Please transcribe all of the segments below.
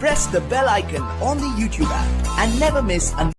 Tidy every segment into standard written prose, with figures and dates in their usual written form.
press the bell icon on the YouTube app and never miss an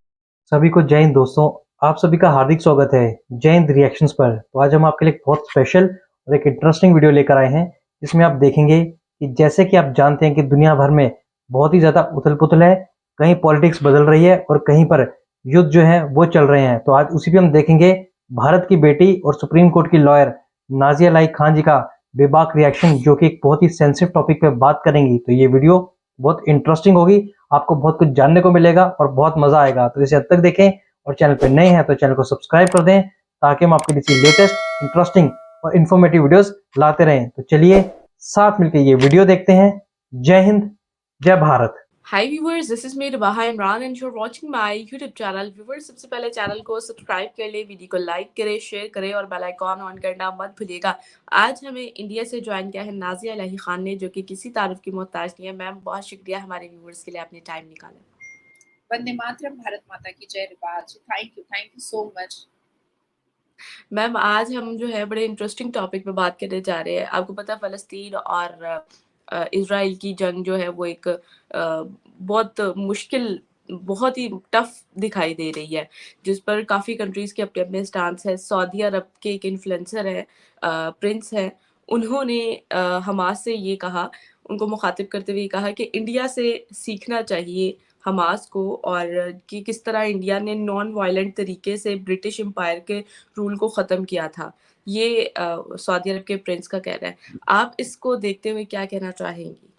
सभी को जय हिंद दोस्तों, आप सभी का हार्दिक स्वागत है जय हिंद रिएक्शंस पर। तो आज हम आपके लिए एक बहुत स्पेशल और एक इंटरेस्टिंग वीडियो लेकर आए हैं, जिसमें आप देखेंगे कि जैसे कि आप जानते हैं कि दुनिया भर में बहुत ही ज़्यादा उथल पुथल है, कहीं पॉलिटिक्स बदल रही है और कहीं पर युद्ध जो है वो चल रहे हैं। तो आज उसी पे हम देखेंगे भारत की बेटी और सुप्रीम कोर्ट की लॉयर नाजिया लाइक खान जी का बेबाक रिएक्शन, जो कि एक बहुत ही सेंसिटिव टॉपिक पे बात करेंगी। तो ये वीडियो बहुत इंटरेस्टिंग होगी, आपको बहुत कुछ जानने को मिलेगा और बहुत मजा आएगा। तो इसे हद तक देखें और चैनल पे नए हैं तो चैनल को सब्सक्राइब कर दें, ताकि हम आपके लिए लेटेस्ट इंटरेस्टिंग और इन्फॉर्मेटिव वीडियोस लाते रहें। तो चलिए साथ मिलकर ये वीडियो देखते हैं। जय हिंद, जय Bharat. Hi viewers, this is me Rubaha Imran and you're watching my YouTube channel. Viewers, सबसे पहले चैनल को सब्सक्राइब कर ले, वीडियो को लाइक करें, शेयर करें और बेल आइकॉन ऑन करना मत भूलिएगा। आज हमें इंडिया से ज्वाइन किया है नाजिया इलाही खान ने, जो कि किसी तारीफ की मोहताज नहीं है। मैम बहुत शुक्रिया हमारे व्यूवर्स के लिए आपने टाइम निकाला। वंदे मातरम, भारत माता की जय। Rubaha ji, thank you so much. Ma'am आज हम जो है बड़े इंटरेस्टिंग टॉपिक पे बात करने जा रहे हैं। आपको पता है फ़लस्तीन और इज़राइल की जंग जो है वो एक बहुत मुश्किल, बहुत ही टफ दिखाई दे रही है, जिस पर काफ़ी कंट्रीज़ के अपने अपने स्टांस है। सऊदी अरब के एक इन्फ्लुएंसर है, प्रिंस हैं, उन्होंने हमास से ये कहा, उनको मुखातिब करते हुए कहा कि इंडिया से सीखना चाहिए हमास को, और कि किस तरह इंडिया ने नॉन वायलेंट तरीके से ब्रिटिश एम्पायर के रूल को ख़त्म किया था। ये सऊदी अरब के प्रिंस का कहना है। आप इसको देखते हुए क्या कहना चाहेंगी?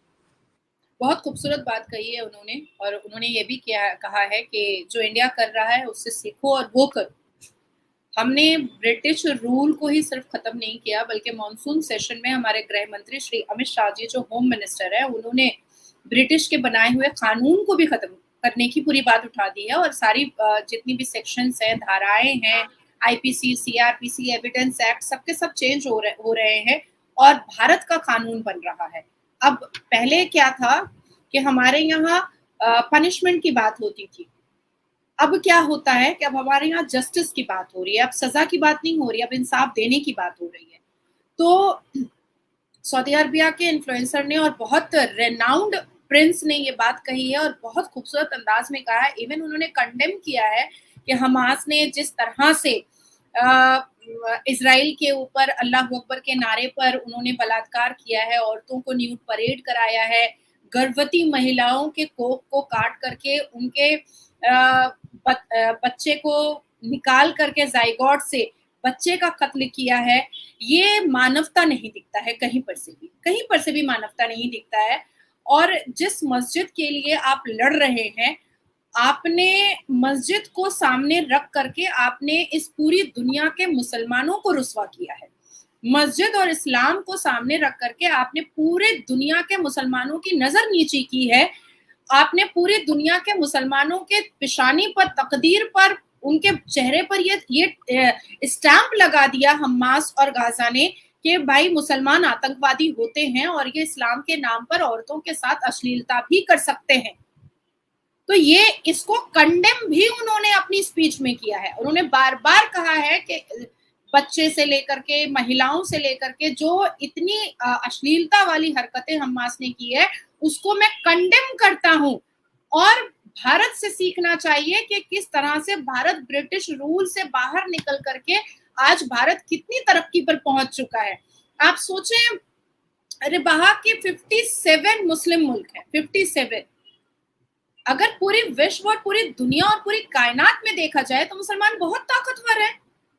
बहुत खूबसूरत बात कही है उन्होंने, और उन्होंने ये भी कहा है कि जो इंडिया कर रहा है उससे सीखो और वो करो। हमने ब्रिटिश रूल को ही सिर्फ खत्म नहीं किया, बल्कि मॉनसून सेशन में हमारे गृह मंत्री श्री अमित शाह जी, जो होम मिनिस्टर है, उन्होंने ब्रिटिश के बनाए हुए कानून को भी खत्म करने की पूरी बात उठा दी है। और सारी जितनी भी सेक्शंस हैं, धाराएं हैं, आईपीसी, सीआरपीसी, एविडेंस एक्ट, सबके सब चेंज हो रहे हैं और भारत का कानून बन रहा है। अब पहले क्या था कि हमारे यहाँ पनिशमेंट की बात होती थी, अब क्या होता है कि अब हमारे यहाँ जस्टिस की बात हो रही है। अब सजा की बात नहीं हो रही, अब इंसाफ देने की बात हो रही है। तो सऊदी अरबिया के इन्फ्लुएंसर ने और बहुत रेनाउंड प्रिंस ने ये बात कही है और बहुत खूबसूरत अंदाज में कहा है। इवन उन्होंने कंडेम किया है कि हमास ने जिस तरह से इजराइल के ऊपर अल्लाह अकबर के नारे पर उन्होंने बलात्कार किया है, औरतों को न्यूड परेड कराया है, गर्भवती महिलाओं के कोख को काट करके उनके बच्चे को निकाल करके जाइगोट से बच्चे का कत्ल किया है। ये मानवता नहीं दिखता है, कहीं पर से भी मानवता नहीं दिखता है। और जिस मस्जिद के लिए आप लड़ रहे हैं, आपने मस्जिद को सामने रख करके आपने इस पूरी दुनिया के मुसलमानों को रुस्वा किया है। मस्जिद और इस्लाम को सामने रख करके आपने पूरे दुनिया के मुसलमानों की नजर नीची की है। आपने पूरी दुनिया के मुसलमानों के पेशानी पर, तकदीर पर, उनके चेहरे पर ये स्टैंप लगा दिया हमास और गाजा ने कि भाई मुसलमान आतंकवादी होते हैं और ये इस्लाम के नाम पर औरतों के साथ अश्लीलता भी कर सकते हैं। तो ये इसको कंडेम भी उन्होंने अपनी स्पीच में किया है। उन्होंने बार बार कहा है कि बच्चे से लेकर के, महिलाओं से लेकर के जो इतनी अश्लीलता वाली हरकतें हमास ने की है, उसको मैं कंडेम करता हूं। और भारत से सीखना चाहिए कि किस तरह से भारत ब्रिटिश रूल से बाहर निकल करके आज भारत कितनी तरक्की पर पहुंच चुका है। आप सोचें, अरे बाहर के 57 मुस्लिम मुल्क है, 57। अगर पूरी विश्व और पूरी दुनिया और पूरी कायनात में देखा जाए तो मुसलमान बहुत ताकतवर है।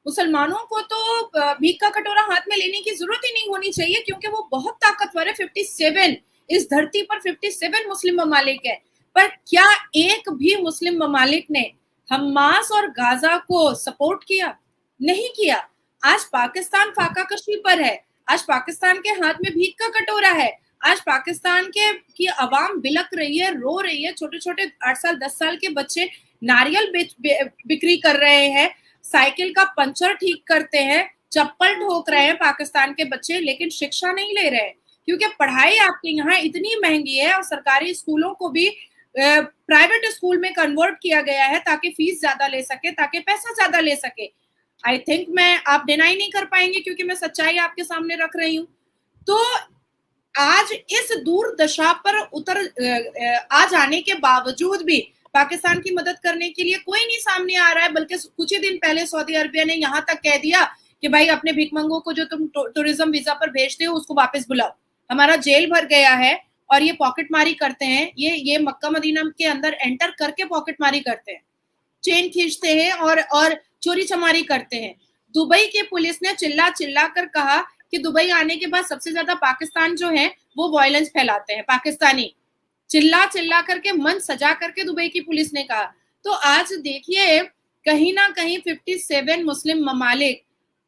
मुसलमानों को तो भीख का कटोरा हाथ में लेने की जरूरत ही नहीं होनी चाहिए, क्योंकि वो बहुत ताकतवर है। 57, इस धरती पर 57 मुस्लिम ममालिक है। पर क्या एक भी मुस्लिम ममालिक ने हमास और गाजा को सपोर्ट किया? नहीं किया। आज पाकिस्तान फाका कशी पर है, आज पाकिस्तान के हाथ में भीख का कटोरा है, आज पाकिस्तान की आवाम बिलक रही है, रो रही है। छोटे छोटे 8 साल 10 साल के बच्चे नारियल बिक्री कर रहे हैं, साइकिल का पंचर ठीक करते हैं, चप्पल ठोक रहे हैं पाकिस्तान के बच्चे, लेकिन शिक्षा नहीं ले रहे हैं, क्योंकि पढ़ाई आपके यहाँ इतनी महंगी है और सरकारी स्कूलों को भी प्राइवेट स्कूल में कन्वर्ट किया गया है ताकि फीस ज्यादा ले सके, ताकि पैसा ज्यादा ले सके। आई थिंक आप डिनाई नहीं कर पाएंगे, क्योंकि मैं सच्चाई आपके सामने रख रही हूँ। तो आज इस दूर दशा पर आ जाने के बावजूद भी पाकिस्तान की मदद करने के लिए कोई नहीं सामने आ रहा है, बल्कि कुछ ही दिन पहले सऊदी अरबिया ने यहाँ तक कह दिया कि भाई अपने भिखमंगों को जो तुम टूरिज्म वीजा पर भेजते हो उसको वापस बुलाओ। हमारा जेल भर गया है और ये पॉकेटमारी करते हैं, ये मक्का मदीना के अंदर एंटर करके पॉकेटमारी करते हैं, चेन खींचते हैं और चोरी चमारी करते हैं। दुबई की पुलिस ने चिल्ला चिल्ला कर कहा कि दुबई आने के बाद सबसे ज्यादा पाकिस्तान जो है वो वायलेंस फैलाते हैं, पाकिस्तानी, चिल्ला चिल्ला करके मन सजा करके दुबई की पुलिस ने कहा। तो आज देखिए कहीं ना कहीं 57 मुस्लिम ममालिक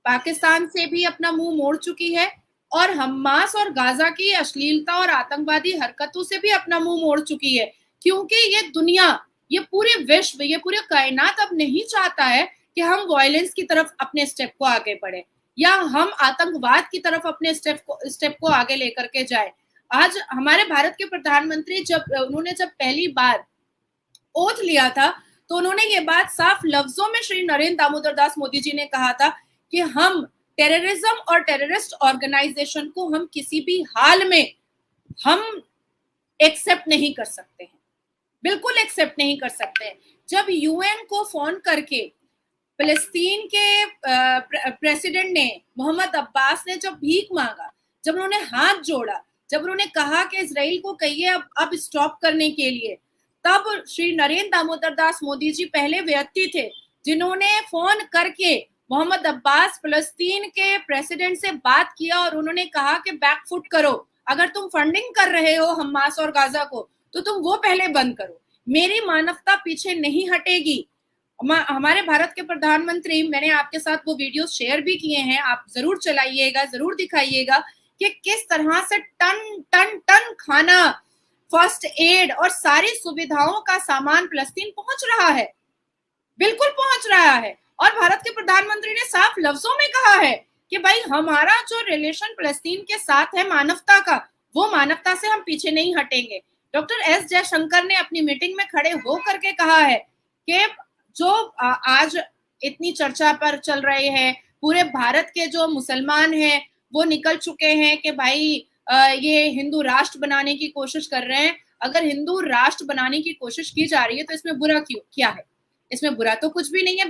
पाकिस्तान से भी अपना मुंह मोड़ चुकी है और हमास और गाजा की अश्लीलता और आतंकवादी हरकतों से भी अपना मुंह मोड़ चुकी है, क्योंकि ये दुनिया, ये पूरे विश्व, ये पूरे कायनात अब नहीं चाहता है कि हम वायलेंस की तरफ अपने स्टेप को आगे बढ़े या हम आतंकवाद की तरफ अपने स्टेप को आगे लेकर के जाए। आज हमारे भारत के प्रधानमंत्री उन्होंने जब पहली बार ओथ लिया था तो उन्होंने ये बात साफ लफ्जों में श्री नरेंद्र दामोदर दास मोदी जी ने कहा था कि हम टेररिज्म और टेररिस्ट ऑर्गेनाइजेशन को हम किसी भी हाल में हम एक्सेप्ट नहीं कर सकते हैं, बिल्कुल एक्सेप्ट नहीं कर सकते हैं। जब यूएन को फोन करके फिलिस्तीन के प्रेसिडेंट ने, मोहम्मद अब्बास ने जब भीख मांगा, जब उन्होंने हाथ जोड़ा, जब उन्होंने कहा कि इजराइल को कहिए अब स्टॉप करने के लिए, तब श्री नरेंद्र दामोदर दास मोदी जी पहले व्यक्ति थे जिन्होंने फोन करके मोहम्मद अब्बास फिलिस्तीन के प्रेसिडेंट से बात किया और उन्होंने कहा कि बैकफुट करो, अगर तुम फंडिंग कर रहे हो हमास और गाजा को तो तुम वो पहले बंद करो, मेरी मानवता पीछे नहीं हटेगी। हमारे भारत के प्रधानमंत्री, मैंने आपके साथ वो वीडियो शेयर भी किए हैं, आप जरूर चलाइएगा, जरूर दिखाइएगा कि किस तरह से टन टन टन खाना, फर्स्ट एड और सारी सुविधाओं का सामान फिलिस्तीन पहुंच रहा है, बिल्कुल पहुंच रहा है। और भारत के प्रधानमंत्री ने साफ लफ्जों में कहा है कि भाई हमारा जो रिलेशन फिलिस्तीन के साथ है मानवता का, वो मानवता से हम पीछे नहीं हटेंगे। डॉक्टर एस जयशंकर ने अपनी मीटिंग में खड़े होकर के कहा है कि जो आज इतनी चर्चा पर चल रहे हैं, पूरे भारत के जो मुसलमान हैं वो निकल चुके हैं कि भाई ये हिंदू राष्ट्र बनाने की कोशिश कर रहे हैं। अगर हिंदू राष्ट्र बनाने की कोशिश की जा रही है तो इसमें बुरा क्या है? इसमें बुरा तो कुछ भी नहीं है।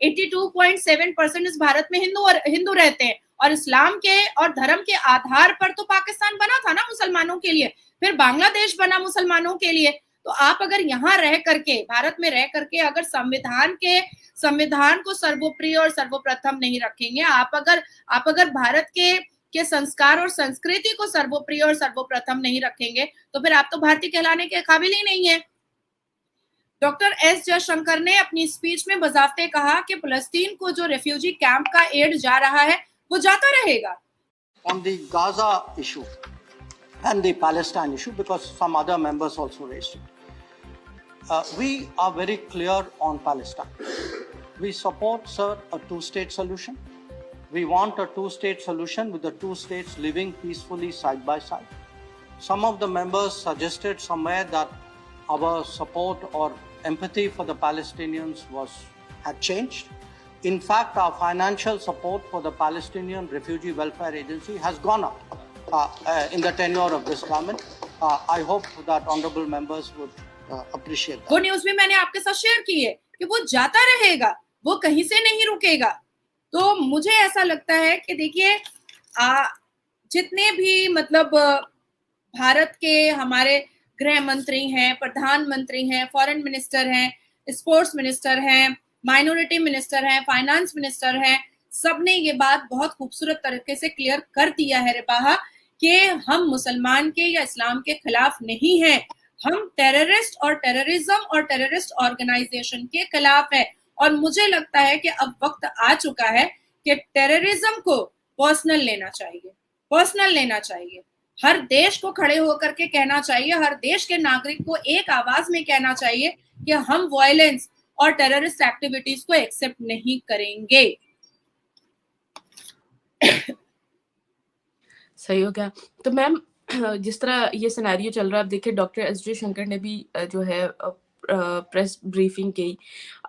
82.7% इस भारत में हिंदू रहते हैं और इस्लाम के और धर्म के आधार पर तो पाकिस्तान बना था ना मुसलमानों के लिए, फिर बांग्लादेश बना मुसलमानों के लिए। तो आप अगर यहाँ रह करके, भारत में रह करके अगर संविधान को सर्वोप्रिय और सर्वप्रथम नहीं रखेंगे, आप अगर भारत के संस्कार और संस्कृति को सर्वोप्रिय और सर्वप्रथम नहीं रखेंगे तो फिर आप तो भारतीय कहलाने के काबिल ही नहीं है। डॉक्टर एस जयशंकर ने अपनी स्पीच में बजाते कहा कि फिलिस्तीन को जो रेफ्यूजी कैंप का एड जा रहा है वो जाता रहेगा। On the Gaza issue and the Palestine issue, because some other members also raised it, we are very clear on Palestine. We support, sir, a two-state solution. We want a two-state solution with the two states living peacefully side by side. Some of the members suggested somewhere that our support or empathy for the Palestinians had changed. In fact, our financial support for the Palestinian Refugee Welfare Agency has gone up in the tenure of this government. I hope that honorable members would appreciate that. वो news भी मैंने आपके साथ share की है कि वो जाता रहेगा, वो कहीं से नहीं रुकेगा। तो मुझे ऐसा लगता है कि देखिए जितने भी मतलब भारत के हमारे गृह मंत्री हैं, प्रधानमंत्री हैं, फॉरेन मिनिस्टर हैं, स्पोर्ट्स मिनिस्टर हैं, माइनॉरिटी मिनिस्टर हैं, फाइनेंस मिनिस्टर हैं, सबने ये बात बहुत खूबसूरत तरीके से क्लियर कर दिया है रिबाहा कि हम मुसलमान के या इस्लाम के खिलाफ नहीं हैं, हम टेररिस्ट और टेररिज्म और टेररिस्ट ऑर्गेनाइजेशन के खिलाफ है। और मुझे लगता है कि अब वक्त आ चुका है कि टेररिज्म को पर्सनल लेना चाहिए। हर देश को खड़े होकर के कहना चाहिए, हर देश के नागरिक को एक आवाज में कहना चाहिए कि हम वायलेंस और टेररिस्ट एक्टिविटीज को एक्सेप्ट नहीं करेंगे। सही हो गया। तो मैम जिस तरह ये सिनेरियो चल रहा है, अब देखिए डॉक्टर एस जयशंकर ने भी जो है प्रेस ब्रीफिंग की।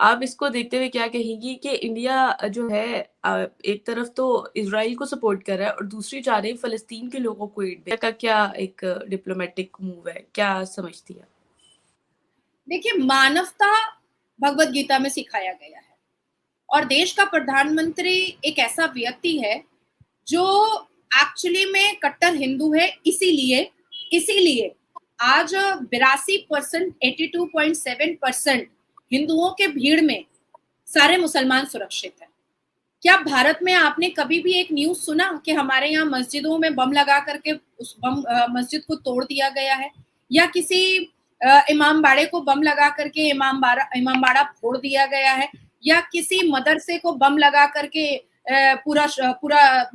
आप इसको देखते हुए क्या कहेंगी कि इंडिया जो है एक तरफ तो इजराइल को सपोर्ट कर रहा है और दूसरी जानब फ़लस्तीन के लोगों को एड का क्या एक डिप्लोमेटिक मूव है, क्या समझती है? देखिए, मानवता भगवत गीता में सिखाया गया है और देश का प्रधानमंत्री एक ऐसा व्यक्ति है जो एक्चुअली में कट्टर हिंदू है। इसीलिए आज 82%, 82.7% हिंदुओं के भीड़ में सारे मुसलमान सुरक्षित हैं। क्या भारत में आपने कभी भी एक न्यूज सुना कि हमारे यहाँ मस्जिदों में बम लगा करके उस मस्जिद को तोड़ दिया गया है, या किसी इमामबाड़े को बम लगा करके इमामबाड़ा फोड़ दिया गया है, या किसी मदरसे को बम लगा करके पूरा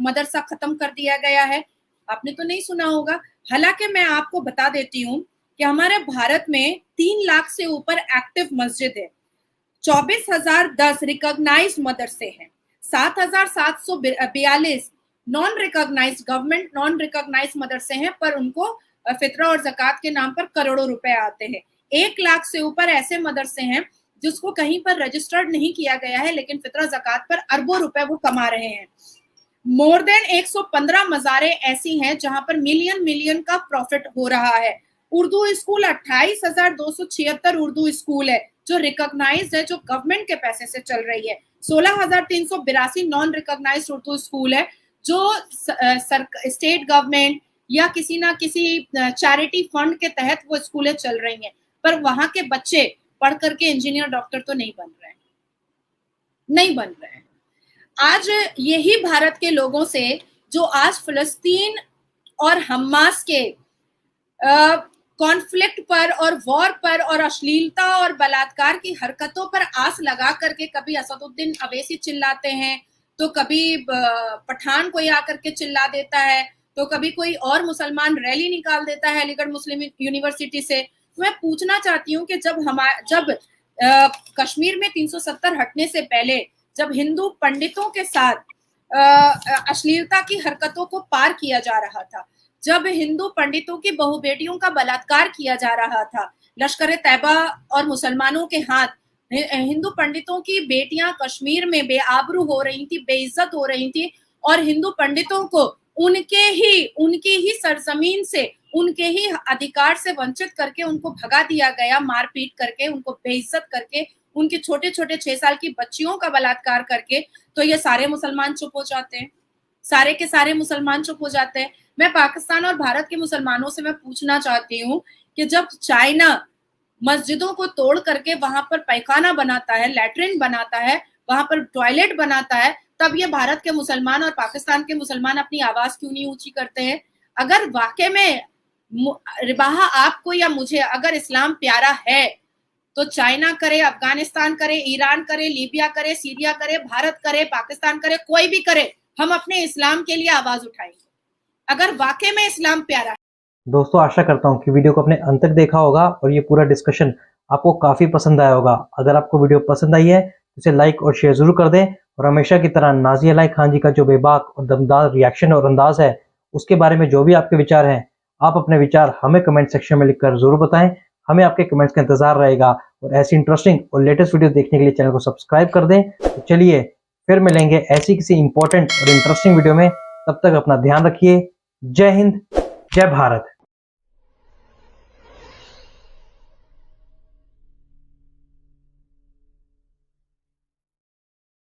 मदरसा खत्म कर दिया गया है? आपने तो नहीं सुना होगा। हालांकि मैं आपको बता देती हूँ कि हमारे भारत में 3 लाख से ऊपर एक्टिव मस्जिद है, 24,010 रिकॉग्नाइज मदरसे हैं, 7,742 non recognize government non recognize मदरसे हैं, पर उनको फितरा और ज़कात के नाम पर करोड़ों रुपए आते हैं। 1 लाख से ऊपर ऐसे मदरसे हैं जिसको कहीं पर रजिस्टर्ड नहीं किया गया है, लेकिन फितरा ज़कात पर अरबों रुपए वो कमा रहे हैं। मोर देन 115 मज़ारें ऐसी हैं जहां पर मिलियन का प्रॉफिट हो रहा है। उर्दू स्कूल 28,276 उर्दू स्कूल है जो रिकॉग्नाइज्ड है, जो गवर्नमेंट के पैसे से चल रही है। 16,382 नॉन रिकॉग्नाइज्ड उर्दू स्कूल है जो स्टेट गवर्नमेंट या किसी ना किसी चैरिटी फंड के तहत वो स्कूलें चल रही हैं, पर वहां के बच्चे पढ़ करके इंजीनियर डॉक्टर तो नहीं बन रहे हैं। आज यही भारत के लोगों से जो आज फिलिस्तीन और हमास के कॉन्फ्लिक्ट पर और वॉर पर और अश्लीलता और बलात्कार की हरकतों पर आस लगा करके कभी असदुद्दीन अवैसी चिल्लाते हैं, तो कभी पठान कोई आकर के चिल्ला देता है, तो कभी कोई और मुसलमान रैली निकाल देता है अलीगढ़ मुस्लिम यूनिवर्सिटी से। तो मैं पूछना चाहती हूँ कि जब कश्मीर में 370 हटने से पहले जब हिंदू पंडितों के साथ अश्लीलता की हरकतों को पार किया जा रहा था, जब हिंदू पंडितों की बहु बेटियों का बलात्कार किया जा रहा था, लश्कर तैयबा और मुसलमानों के हाथ हिंदू पंडितों की बेटियां कश्मीर में बेआबरू हो रही थी, बेइज्जत हो रही थी, और हिंदू पंडितों को उनकी ही सरजमीन से, उनके ही अधिकार से वंचित करके उनको भगा दिया गया, मारपीट करके, उनको बेइज्जत करके, उनकी छोटे 6 साल की बच्चियों का बलात्कार करके, तो ये सारे मुसलमान चुप हो जाते हैं, सारे के सारे मुसलमान चुप हो जाते हैं। मैं पाकिस्तान और भारत के मुसलमानों से मैं पूछना चाहती हूँ कि जब चाइना मस्जिदों को तोड़ करके वहां पर पैखाना बनाता है, लैट्रिन बनाता है, वहां पर टॉयलेट बनाता है, तब ये भारत के मुसलमान और पाकिस्तान के मुसलमान अपनी आवाज क्यों नहीं ऊंची करते हैं? अगर वाकई में रिबाहा आपको या मुझे अगर इस्लाम प्यारा है तो चाइना करे, अफगानिस्तान करे, ईरान करे, लीबिया करे, सीरिया करे, भारत करे, पाकिस्तान करे, कोई भी करे, हम अपने इस्लाम के लिए आवाज उठाएंगे अगर वाकई में इस्लाम प्यारा है। दोस्तों, आशा करता हूँ कि वीडियो को अपने अंत तक देखा होगा और ये पूरा डिस्कशन आपको काफ़ी पसंद आया होगा। अगर आपको वीडियो पसंद आई है तो इसे लाइक और शेयर जरूर कर दें, और हमेशा की तरह नाज़िया अलाई खान जी का जो बेबाक और दमदार रिएक्शन और अंदाज है, उसके बारे में जो भी आपके विचार हैं, आप अपने विचार हमें कमेंट सेक्शन में लिखकर जरूर बताएं। हमें आपके कमेंट्स का इंतजार रहेगा, और ऐसी इंटरेस्टिंग और लेटेस्ट वीडियो देखने के लिए चैनल को सब्सक्राइब कर दें। तो चलिए फिर मिलेंगे ऐसी किसी इंपॉर्टेंट और इंटरेस्टिंग वीडियो में। तब तक अपना ध्यान रखिए। जय हिंद, जय भारत।